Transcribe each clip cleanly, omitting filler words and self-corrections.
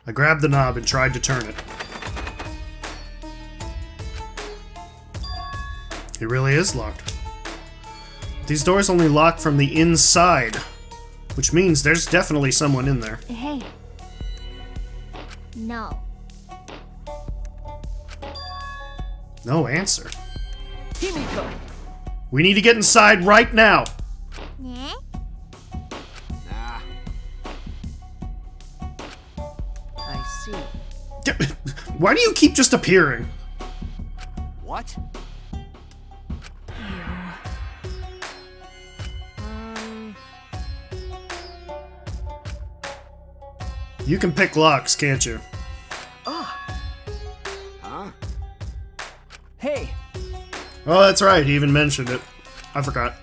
I grabbed the knob and tried to turn it. It really is locked. These doors only lock from the inside, which means there's definitely someone in there. Hey. No. No answer. Himiko! We need to get inside right now. Nah. Nah. I see. Why do you keep just appearing? What? You can pick locks, can't you? Huh? Hey! Oh, that's right, he even mentioned it. I forgot.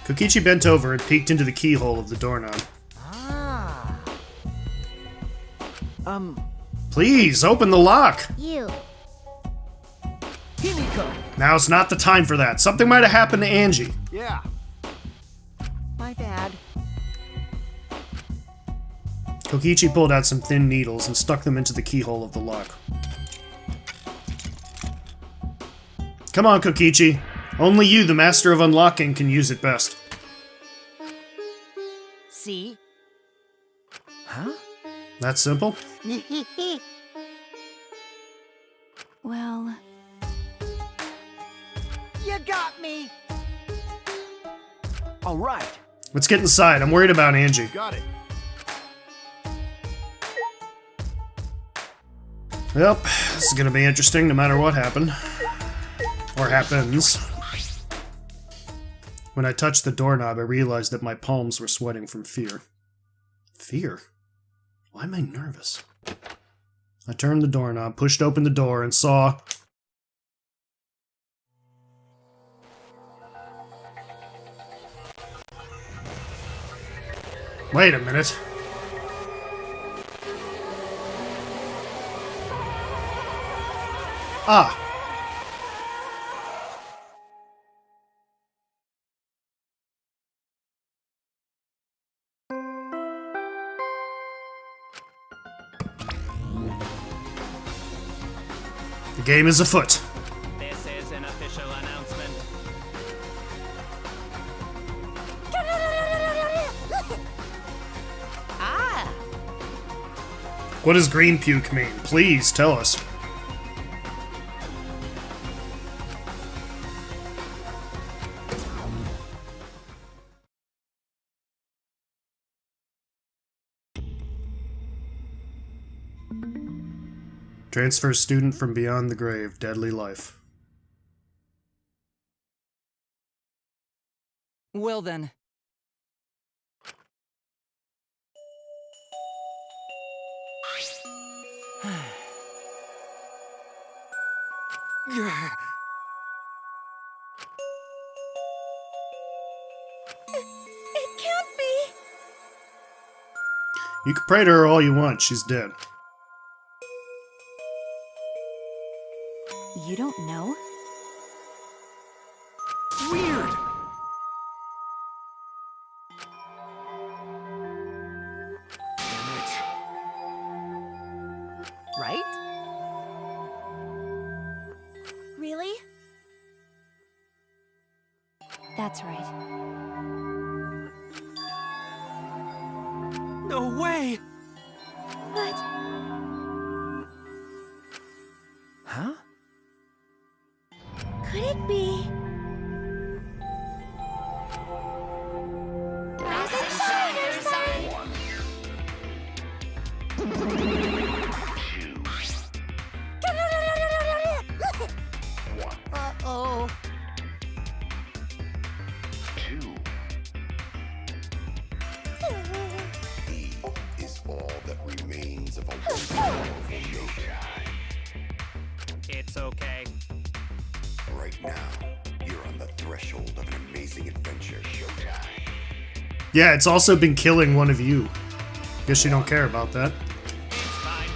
Kokichi bent over and peeked into the keyhole of the doorknob. Ah. Please, open the lock! You. Himiko! Now's not the time for that. Something might have happened to Angie. Yeah. My bad. Kokichi pulled out some thin needles and stuck them into the keyhole of the lock. Come on, Kokichi. Only you, the master of unlocking, can use it best. See? Huh? That simple? Well, You got me! Alright. Let's get inside. I'm worried about Angie. Got it. Yep, this is gonna be interesting no matter what happened. Or happens. When I touched the doorknob, I realized that my palms were sweating from fear. Fear? Why am I nervous? I turned the doorknob, pushed open the door, and saw... Wait a minute. Ah. The game is afoot. This is an official announcement. ah. What does green puke mean? Please tell us. Transfer student from beyond the grave, deadly life. Well then. It can't be. You can pray to her all you want, she's dead. You don't know? Weird! Damn it. Right? Really? That's right. No way! But Huh? could it be? Uh-oh. He is all that remains of a once powerful Yokai. It's okay. Right now, you're on the threshold of an amazing adventure, Yokai. Yeah, it's also been killing one of you. Guess you don't care about that. It's fine.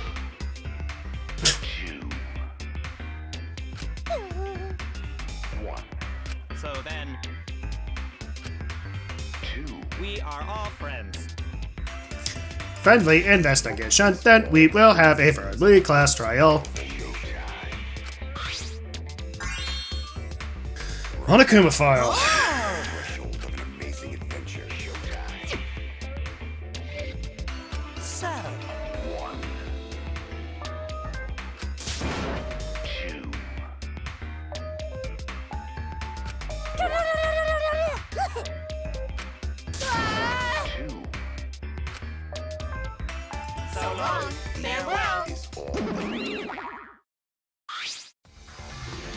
So then, We are all friends. Friendly investigation, then we will have a friendly class trial. Monokuma file. Threshold of an amazing adventure. Showtime. So, 1, 2, So long. Farewell. is all.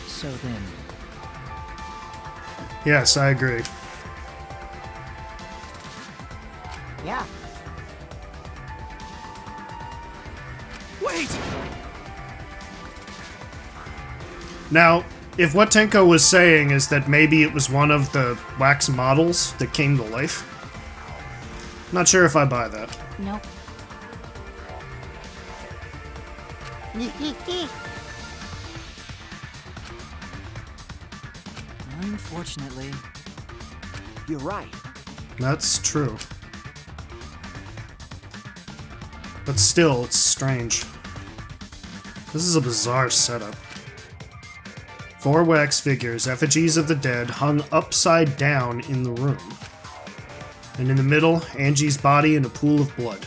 so then, Yes, I agree. yeah. Wait! Now, if what Tenko was saying is that maybe it was one of the wax models that came to life, not sure if I buy that. Nope. Unfortunately, you're right. That's true. But still, it's strange. This is a bizarre setup. 4 wax figures, effigies of the dead, hung upside down in the room. And in the middle, Angie's body in a pool of blood.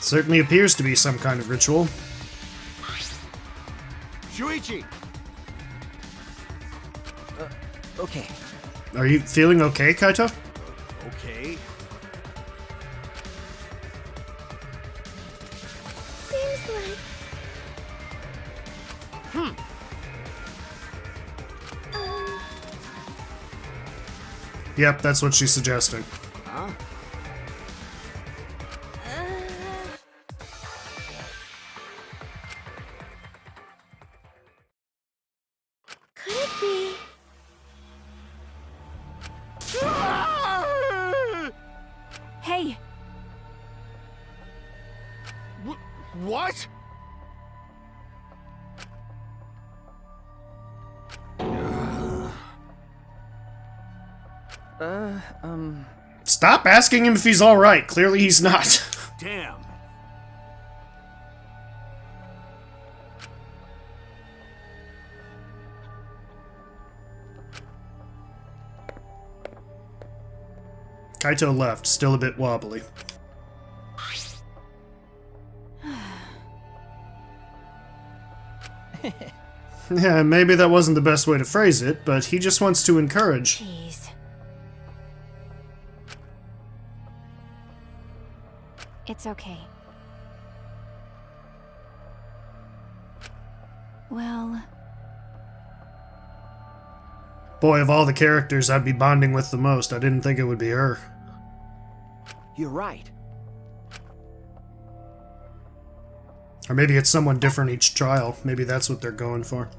Certainly appears to be some kind of ritual. Shuichi! Okay. Are you feeling okay, Kaito? Okay. Seems like. Yep, that's what she's suggesting. Huh? Could it be? Hey, What? Stop asking him if he's alright. Clearly he's not. Damn. Kaito left, still a bit wobbly. Yeah, maybe that wasn't the best way to phrase it, but he just wants to encourage. jeez. It's okay. Well, Boy, of all the characters I'd be bonding with the most, I didn't think it would be her. You're right. Or maybe it's someone different each trial. Maybe that's what they're going for.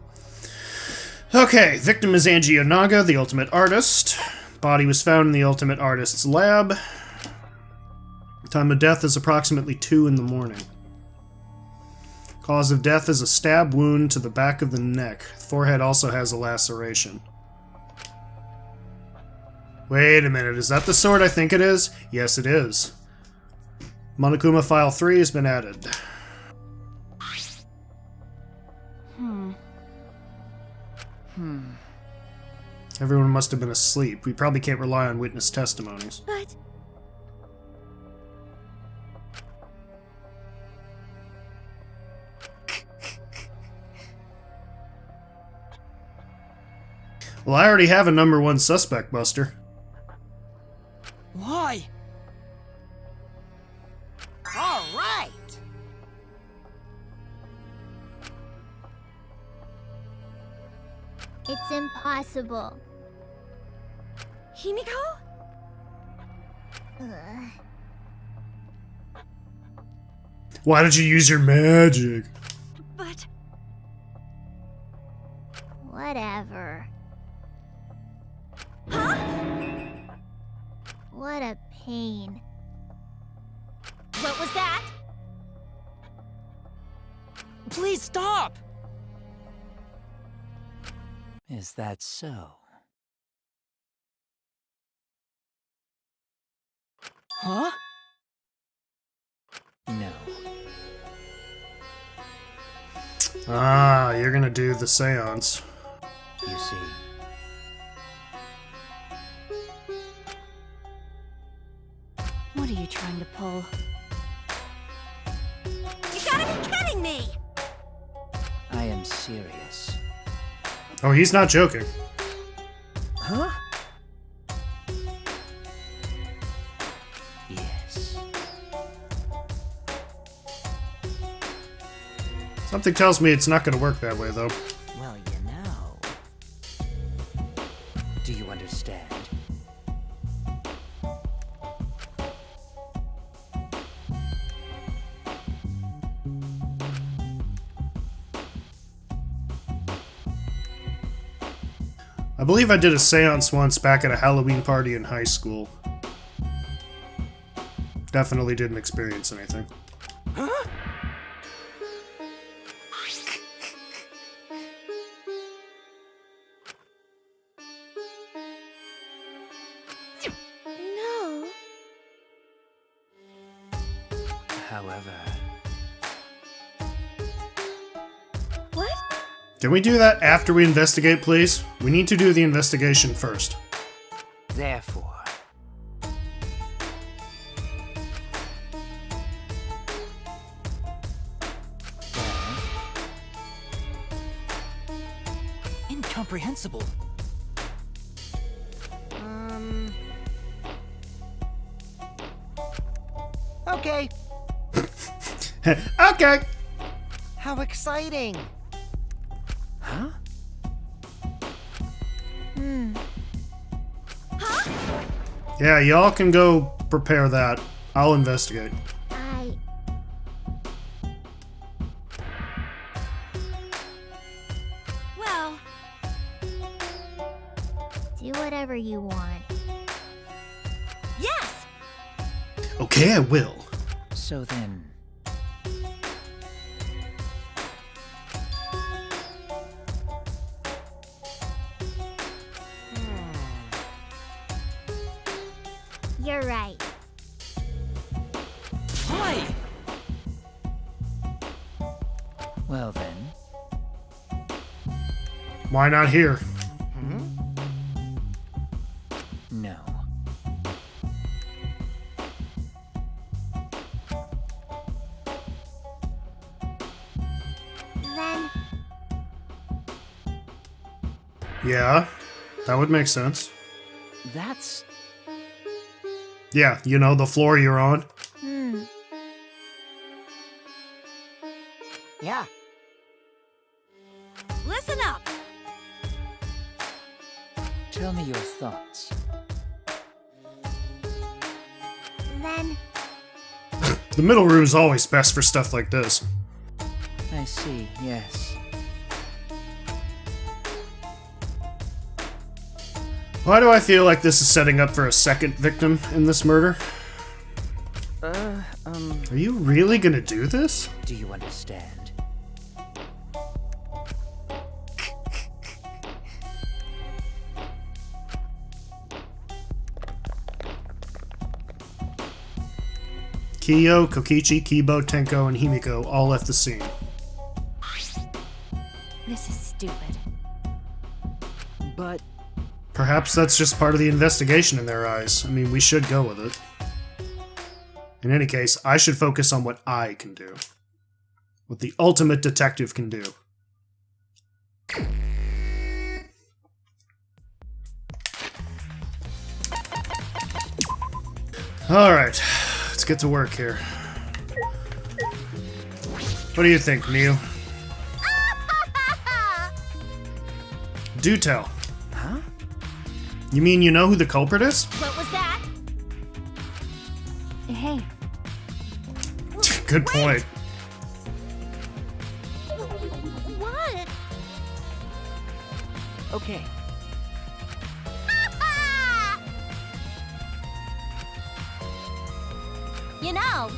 Okay, victim is Angie Onaga, the Ultimate Artist. Body was found in the Ultimate Artist's lab. Time of death is approximately 2 in the morning. Cause of death is a stab wound to the back of the neck. Forehead also has a laceration. Wait a minute, is that the sword I think it is? Yes, it is. Monokuma File 3 has been added. Everyone must have been asleep. We probably can't rely on witness testimonies. but Well, I already have a #1 suspect, Buster. Why? All right. it's impossible. Himiko? Why did you use your magic? But Whatever. What a pain. what was that? Please stop! Is that so? Huh? No. Ah, you're gonna do the seance. You see. What are you trying to pull? You gotta be kidding me! I am serious. Oh, he's not joking. Huh? Yes. Something tells me it's not gonna work that way, though. Well, you know. Do you understand? I believe I did a seance once back at a Halloween party in high school. Definitely didn't experience anything. No. However, What? Can we do that after we investigate, please? We need to do the investigation first. therefore, well, incomprehensible. Okay. Okay! How exciting! Huh? Yeah, y'all can go prepare that. I'll investigate. Well, Do whatever you want. yes! Okay, I will. So then, You're right. why? Well then, Why not here? no. Then Yeah, that would make sense. That's Yeah, you know, the floor you're on. yeah. Listen up! Tell me your thoughts. Then The middle room's always best for stuff like this. I see, yes. Why do I feel like this is setting up for a second victim in this murder? Are you really gonna do this? Do you understand? Kiyo, Kokichi, Kibo, Tenko, and Himiko all left the scene. This is stupid. But Perhaps that's just part of the investigation in their eyes. I mean, we should go with it. In any case, I should focus on what I can do. What the ultimate detective can do. Alright, let's get to work here. What do you think, Miu? Do tell. huh? You mean you know who the culprit is? What was that? hey, Good point. What? Okay. You know,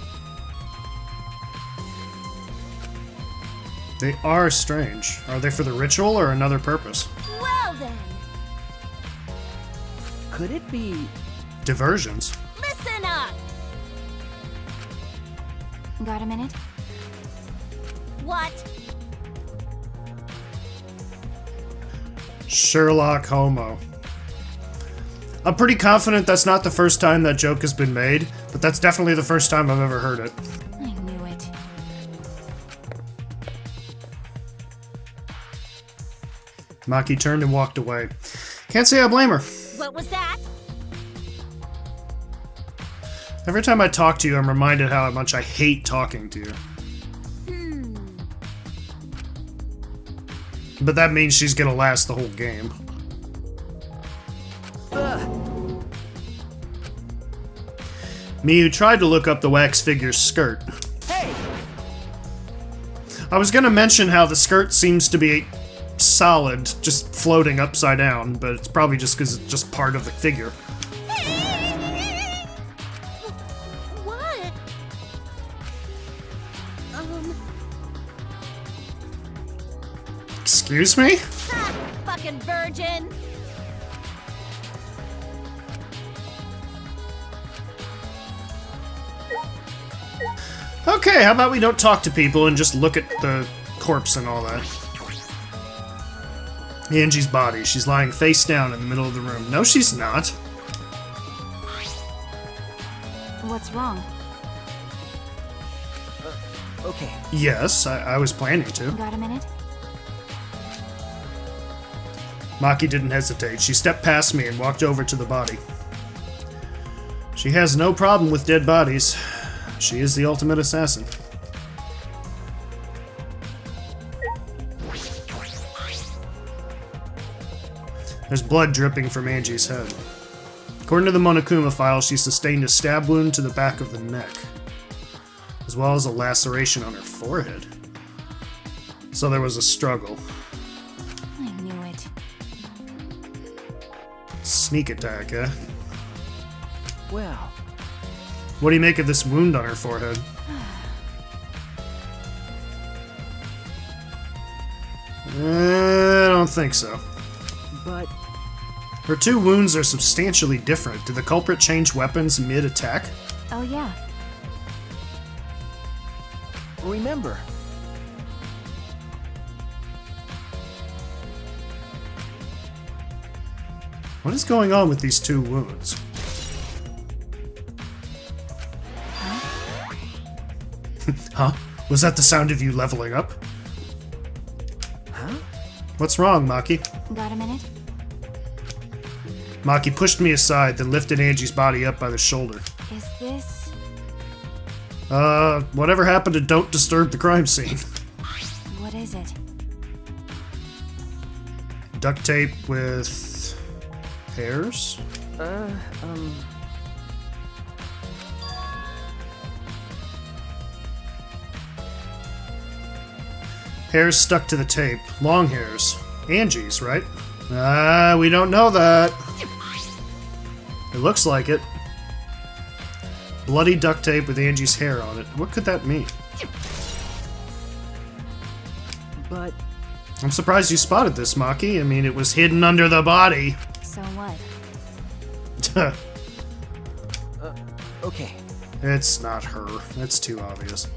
They are strange. Are they for the ritual or another purpose? well then, Could it be Diversions. listen up! Got a minute? What? Sherlock Homo. I'm pretty confident that's not the first time that joke has been made, but that's definitely the first time I've ever heard it. I knew it. Maki turned and walked away. Can't say I blame her. What was that? Every time I talk to you, I'm reminded how much I hate talking to you. But that means she's gonna last the whole game. Miyu tried to look up the wax figure's skirt. Hey! I was gonna mention how the skirt seems to be solid, just floating upside down, but it's probably just because it's just part of the figure. What? Excuse me? Ha! Fucking virgin! Okay, how about we don't talk to people and just look at the corpse and all that. Angie's body. She's lying face down in the middle of the room. No, she's not. What's wrong? Okay. Yes, I was planning to. Got a minute? Maki didn't hesitate. She stepped past me and walked over to the body. She has no problem with dead bodies. She is the ultimate assassin. There's blood dripping from Angie's head. According to the Monokuma file, she sustained a stab wound to the back of the neck, as well as a laceration on her forehead. So there was a struggle. I knew it. Sneak attack, eh? Well, What do you make of this wound on her forehead? I don't think so. but Her two wounds are substantially different. Did the culprit change weapons mid-attack? Oh, yeah. remember, What is going on with these two wounds? Huh? Was that the sound of you leveling up? huh? What's wrong, Maki? Got a minute? Maki pushed me aside, then lifted Angie's body up by the shoulder. Is this... Whatever happened to don't disturb the crime scene? What is it? Duct tape with... hairs? Hairs stuck to the tape. Long hairs. Angie's, right? We don't know that. It looks like it. Bloody duct tape with Angie's hair on it. What could that mean? But I'm surprised you spotted this, Maki. I mean, it was hidden under the body. So what? okay. It's not her. It's too obvious.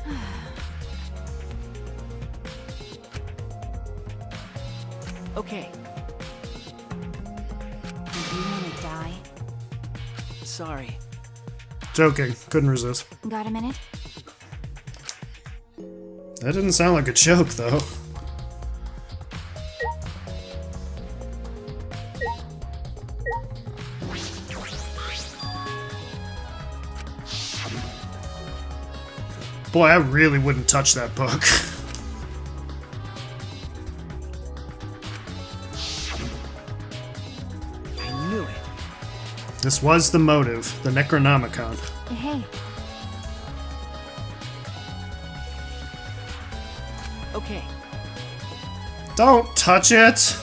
Okay. Do you want to die? Sorry. Joking. Couldn't resist. Got a minute? That didn't sound like a joke, though. Boy, I really wouldn't touch that book. I knew it. This was the motive, the Necronomicon. Hey, Okay. Don't touch it!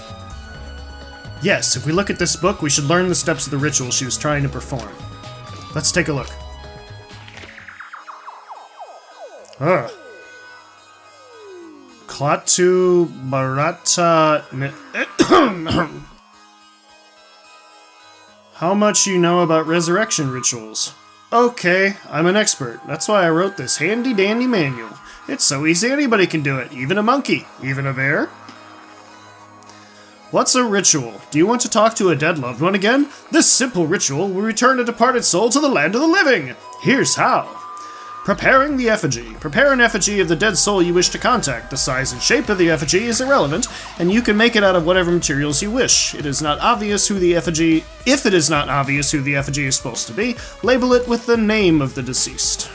Yes, if we look at this book, we should learn the steps of the ritual she was trying to perform. Let's take a look. Ugh. Klaatu Barata... How much you know about resurrection rituals? Okay, I'm an expert. That's why I wrote this handy-dandy manual. It's so easy anybody can do it, even a monkey, even a bear. What's a ritual? Do you want to talk to a dead loved one again? This simple ritual will return a departed soul to the land of the living. Here's how. Preparing the effigy. Prepare an effigy of the dead soul you wish to contact. The size and shape of the effigy is irrelevant, and you can make it out of whatever materials you wish. It is not obvious who the effigy... If it is not obvious who the effigy is supposed to be, label it with the name of the deceased.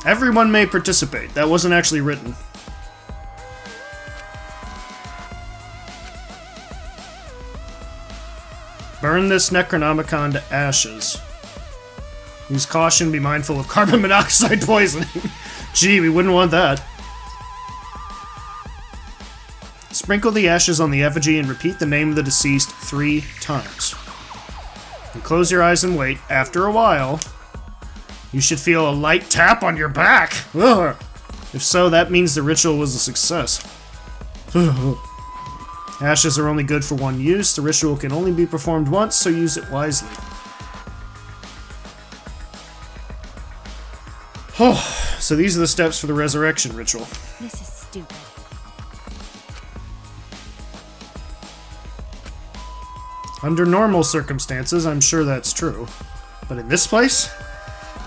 Everyone may participate. That wasn't actually written. Burn this Necronomicon to ashes. Use caution, be mindful of carbon monoxide poisoning. Gee, we wouldn't want that. Sprinkle the ashes on the effigy and repeat the name of the deceased 3 times. And close your eyes and wait. After a while, you should feel a light tap on your back. Ugh. If so, that means the ritual was a success. Ashes are only good for one use. The ritual can only be performed once, so use it wisely. So these are the steps for the resurrection ritual. This is stupid. Under normal circumstances, I'm sure that's true. But in this place?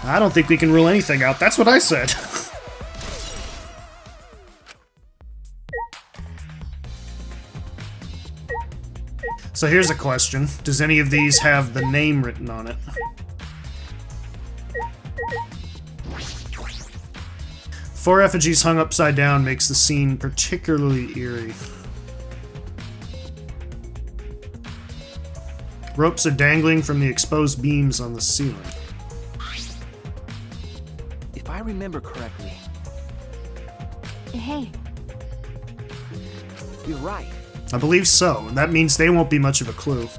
I don't think we can rule anything out. That's what I said. So here's a question. Does any of these have the name written on it? Four effigies hung upside down makes the scene particularly eerie. Ropes are dangling from the exposed beams on the ceiling. If I remember correctly, Hey, you're right. I believe so, and that means they won't be much of a clue.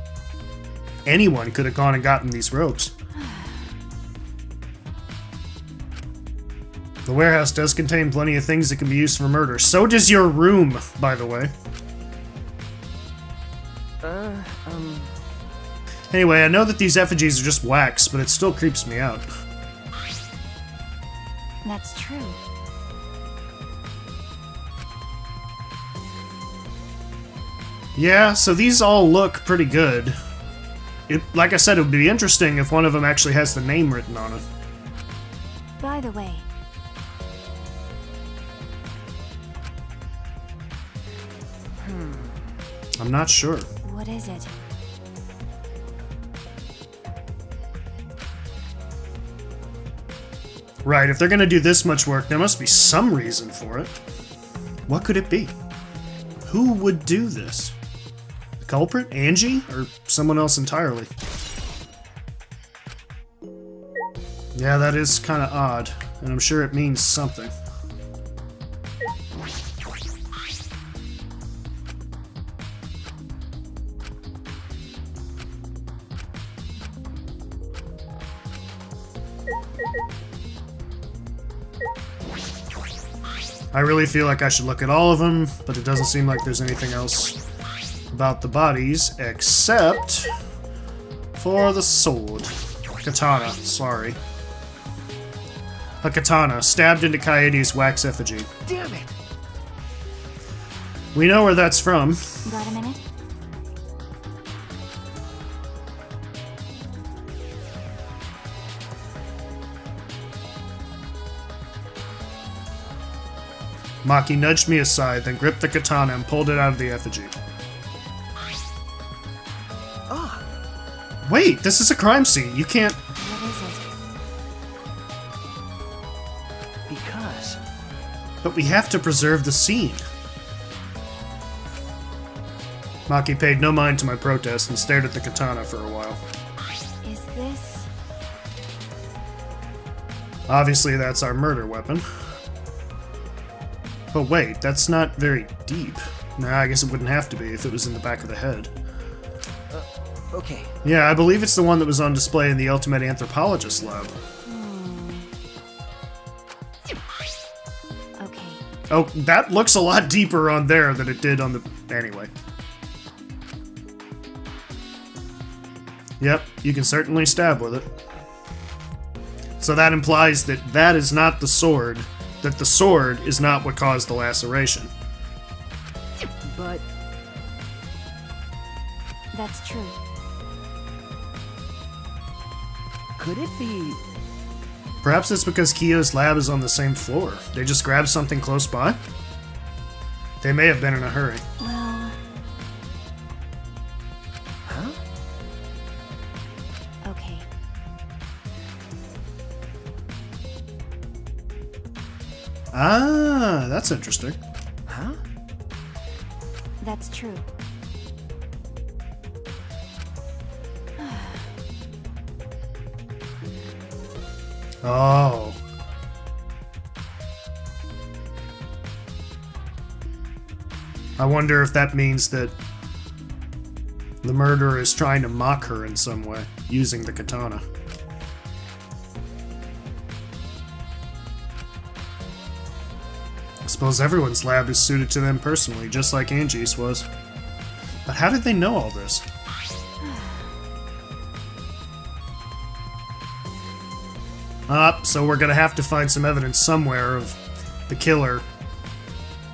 Anyone could have gone and gotten these ropes. The warehouse does contain plenty of things that can be used for murder. So does your room, by the way. Anyway, I know that these effigies are just wax, but it still creeps me out. that's true. Yeah, so these all look pretty good. Like I said, it would be interesting if one of them actually has the name written on it. By the way, I'm not sure. what is it? Right, if they're gonna do this much work, there must be some reason for it. What could it be? Who would do this? The culprit? Angie? Or someone else entirely? Yeah, that is kinda odd, and I'm sure it means something. I really feel like I should look at all of them, but it doesn't seem like there's anything else about the bodies except for the sword. Katana, sorry. A katana stabbed into Kaede's wax effigy. Damn it! We know where that's from. Got a minute? Maki nudged me aside, then gripped the katana and pulled it out of the effigy. Ah, Wait, this is a crime scene. You can't... What is it? because But we have to preserve the scene. Maki paid no mind to my protest and stared at the katana for a while. Is this... Obviously, that's our murder weapon. But wait, that's not very deep. Nah, I guess it wouldn't have to be if it was in the back of the head. okay. Yeah, I believe it's the one that was on display in the Ultimate Anthropologist lab. Okay. Oh, that looks a lot deeper on there than it did on the... Anyway. Yep, you can certainly stab with it. So that implies that that is not the sword, that the sword is not what caused the laceration. But That's true. could it be? Perhaps it's because Kiyo's lab is on the same floor. They just grabbed something close by? They may have been in a hurry. Well, Huh? okay. Ah, that's interesting. Huh? That's true. Oh. I wonder if that means that the murderer is trying to mock her in some way, using the katana. I suppose everyone's lab is suited to them personally, just like Angie's was. But how did they know all this? So we're gonna have to find some evidence somewhere of the killer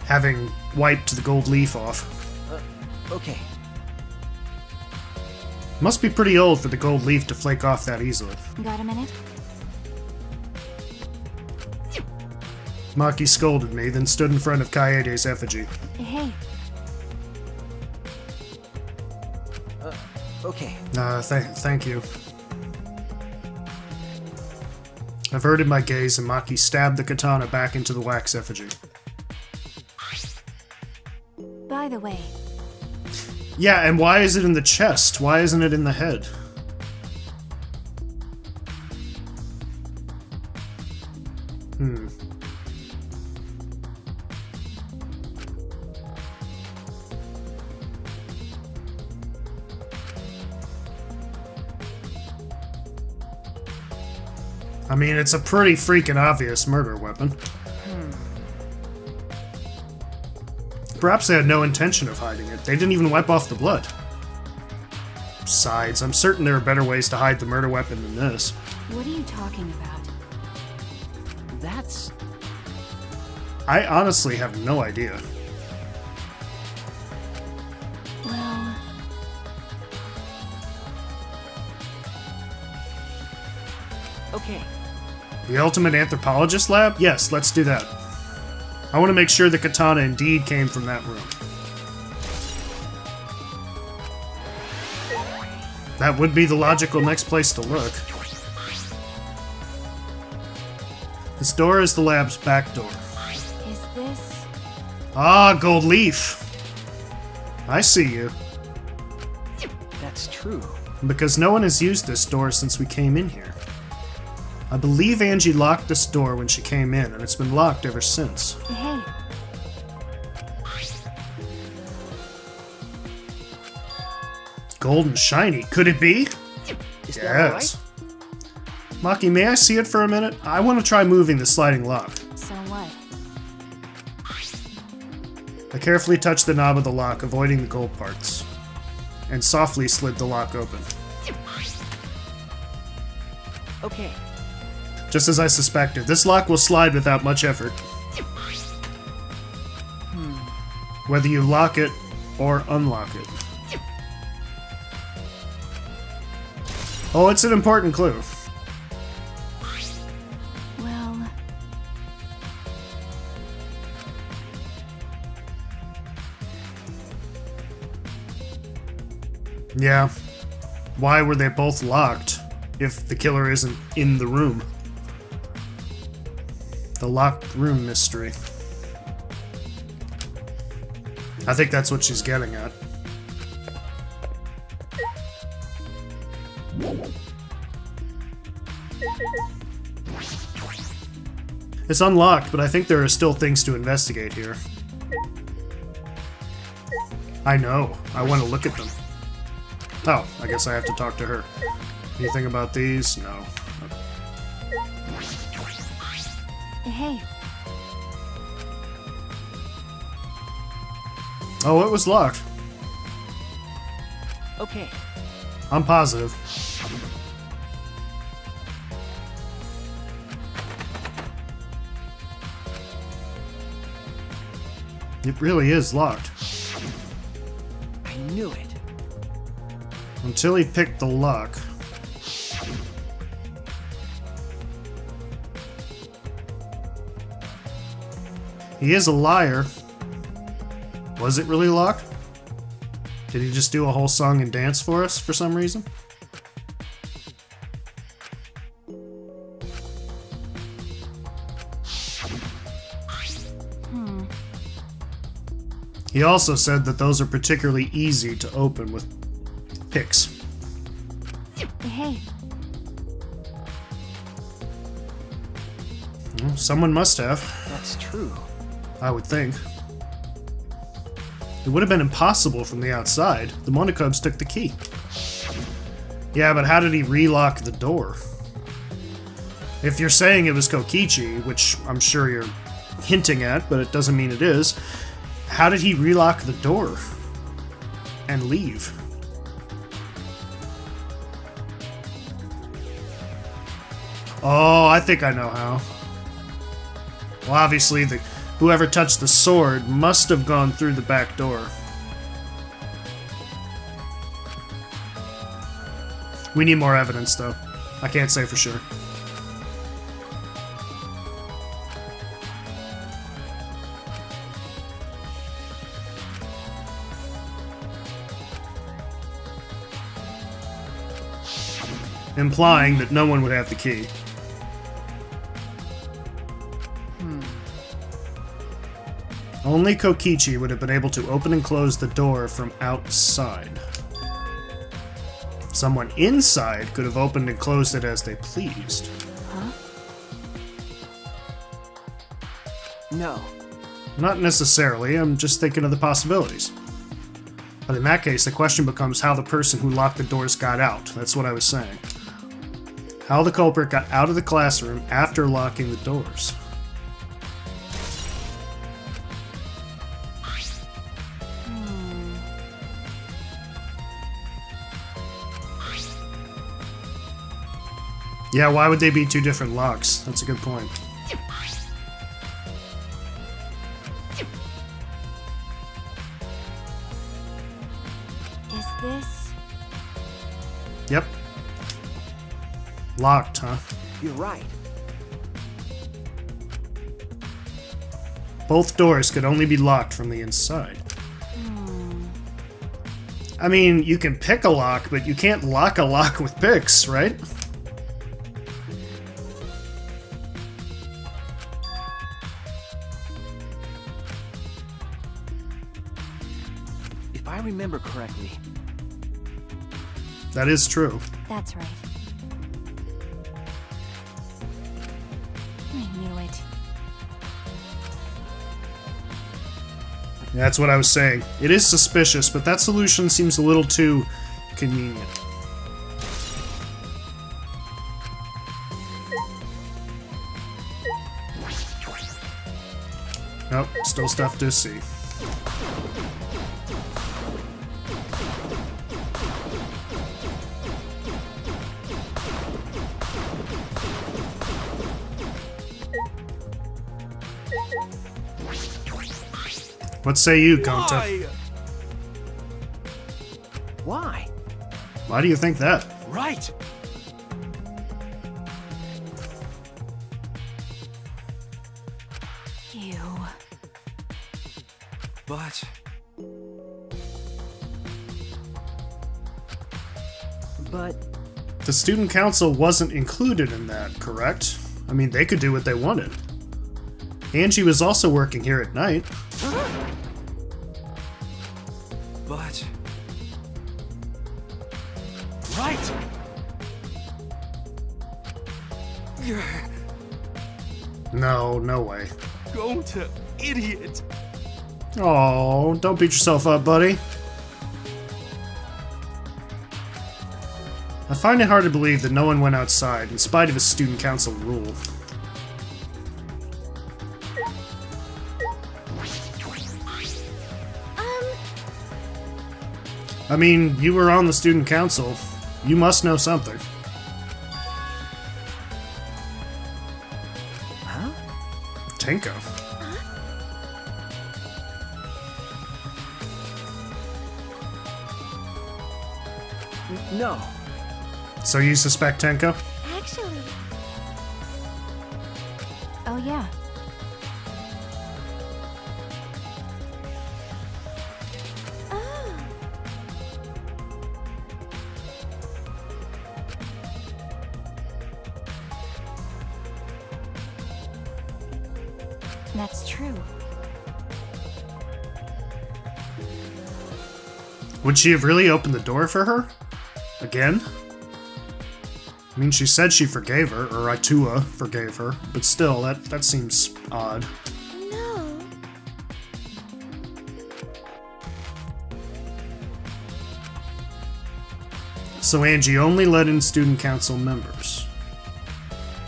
having wiped the gold leaf off. Okay. Must be pretty old for the gold leaf to flake off that easily. Got a minute? Maki scolded me, then stood in front of Kaede's effigy. Hey, Okay. Thank you. Averted my gaze, and Maki stabbed the katana back into the wax effigy. by the way, Yeah, and why is it in the chest? Why isn't it in the head? I mean, it's a pretty freaking obvious murder weapon. Perhaps they had no intention of hiding it. They didn't even wipe off the blood. Besides, I'm certain there are better ways to hide the murder weapon than this. what are you talking about? That's I honestly have no idea. Well, okay. The Ultimate Anthropologist Lab? Yes, let's do that. I want to make sure the katana indeed came from that room. That would be the logical next place to look. This door is the lab's back door. is this? Ah, gold leaf! I see you. That's true. Because no one has used this door since we came in here. I believe Angie locked this door when she came in, and it's been locked ever since. Hey, Gold and shiny. Could it be? Is that all right? Yes. Maki, may I see it for a minute? I want to try moving the sliding lock. so what? I carefully touched the knob of the lock, avoiding the gold parts, and softly slid the lock open. Okay. Just as I suspected, this lock will slide without much effort. Whether you lock it or unlock it. Oh, it's an important clue. Well, Yeah. Why were they both locked if the killer isn't in the room? The locked room mystery. I think that's what she's getting at. It's unlocked, but I think there are still things to investigate here. I know. I want to look at them. Oh, I guess I have to talk to her. Anything about these? No. hey, Oh, it was locked. Okay. I'm positive. It really is locked. I knew it. Until he picked the lock. He is a liar. Was it really locked? Did he just do a whole song and dance for us for some reason? He also said that those are particularly easy to open with picks. Hey, Well, someone must have, That's true. I would think. It would have been impossible from the outside. The Monokubs took the key. Yeah, but how did he relock the door? If you're saying it was Kokichi, which I'm sure you're hinting at, but it doesn't mean it is, how did he relock the door and leave? Oh, I think I know how. Well, obviously, whoever touched the sword must have gone through the back door. We need more evidence, though. I can't say for sure. Implying that no one would have the key. Only Kokichi would have been able to open and close the door from outside. Someone inside could have opened and closed it as they pleased. No. Not necessarily, I'm just thinking of the possibilities. But in that case, the question becomes how the person who locked the doors got out. That's what I was saying. How the culprit got out of the classroom after locking the doors. Yeah, why would they be two different locks? That's a good point. is this? Yep. Locked, huh? You're right. Both doors could only be locked from the inside. I mean, you can pick a lock, but you can't lock a lock with picks, right? If I remember correctly, That is true. That's right. I knew it. That's what I was saying. It is suspicious, but that solution seems a little too convenient. Nope, still stuff to see. What say you, Gonta? why? Why do you think that? Right. You. But The student council wasn't included in that, correct? I mean, they could do what they wanted. Angie was also working here at night. But... Right! No, no way. Go to idiot! Oh, don't beat yourself up, buddy. I find it hard to believe that no one went outside, in spite of a student council rule. I mean, you were on the student council. You must know something. Huh? Tenko. No. So you suspect Tenko? Actually, Oh, yeah. oh, That's true. Would she have really opened the door for her? Again? I mean, she said she forgave her, or Itua forgave her, but still, that seems odd. no. So Angie only let in student council members.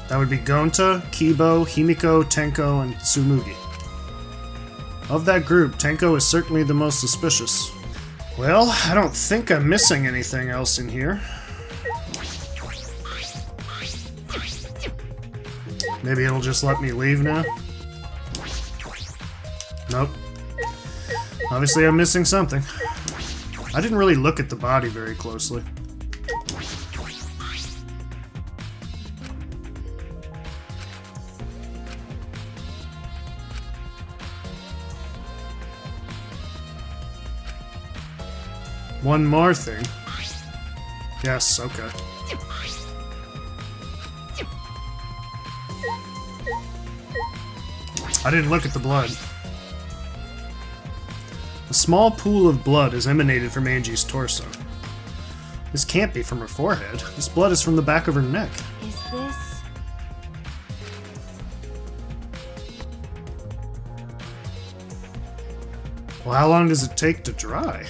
That would be Gonta, Kibo, Himiko, Tenko, and Tsumugi. Of that group, Tenko is certainly the most suspicious. Well, I don't think I'm missing anything else in here. Maybe it'll just let me leave now? Nope. Obviously I'm missing something. I didn't really look at the body very closely. One more thing. Yes, okay. I didn't look at the blood. A small pool of blood is emanated from Angie's torso. This can't be from her forehead. This blood is from the back of her neck. Is this... Well, how long does it take to dry?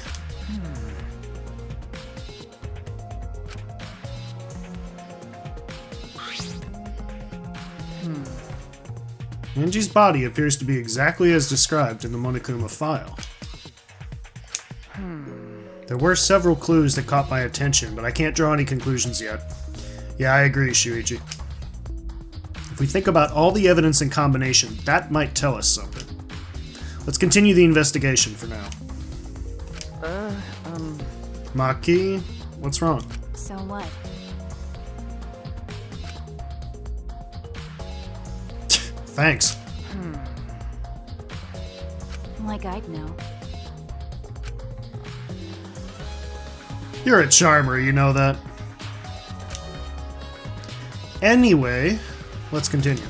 Angie's body appears to be exactly as described in the Monokuma file. There were several clues that caught my attention, but I can't draw any conclusions yet. Yeah, I agree, Shuichi. If we think about all the evidence in combination, that might tell us something. Let's continue the investigation for now. Maki, what's wrong? So what? Thanks. Like I'd know. You're a charmer, you know that. Anyway, let's continue.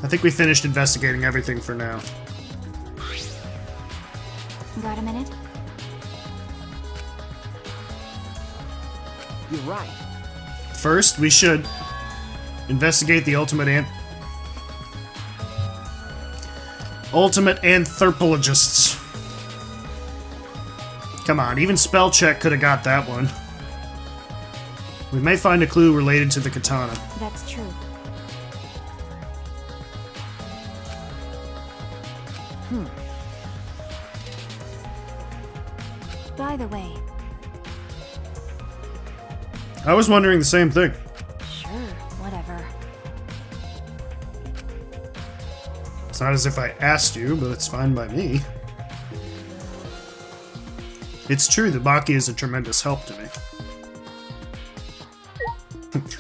I think we finished investigating everything for now. Got a minute? You're right. First, we should investigate the ultimate anthropologists. Come on, even spell check could have got that one. We may find a clue related to the katana. That's true. By the way, I was wondering the same thing. sure, whatever. It's not as if I asked you, but it's fine by me. It's true that Maki is a tremendous help to me.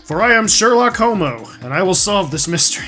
For I am Sherlock Homo, and I will solve this mystery.